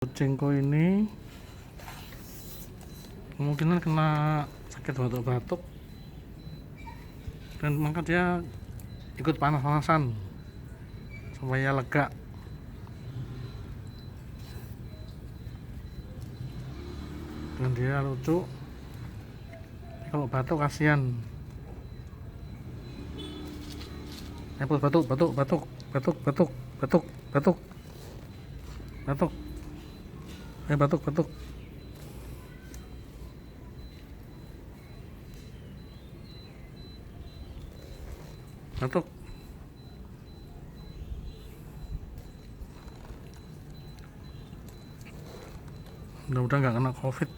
Kucingku ini kemungkinan kena sakit batuk-batuk dan maka dia ikut panas-panasan supaya lega. Dan dia lucu, kalau batuk kasihan. Batuk batuk batuk batuk batuk batuk batuk batuk batuk batuk. Batuk. Mudah-mudahan nggak kena COVID.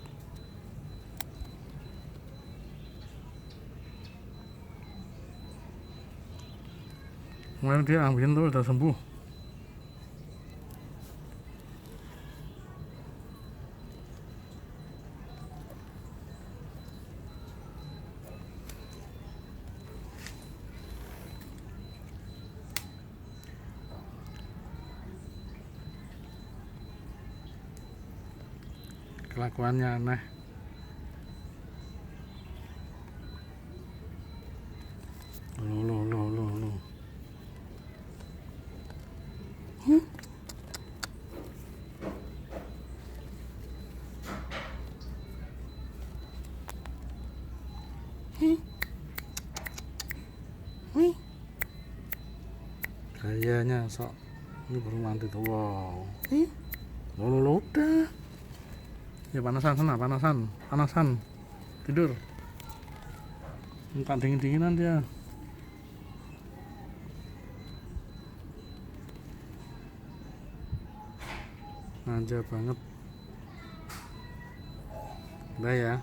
Kemarin dia ambilin tuh udah sembuh. Kelakuannya aneh. Loh. Kayaknya sok ini baru mandi tuh. Wow. Loh, udah. Ya panasan sana, panasan. Tidur. Minta dingin-dinginan dia. Manja banget. Udah ya.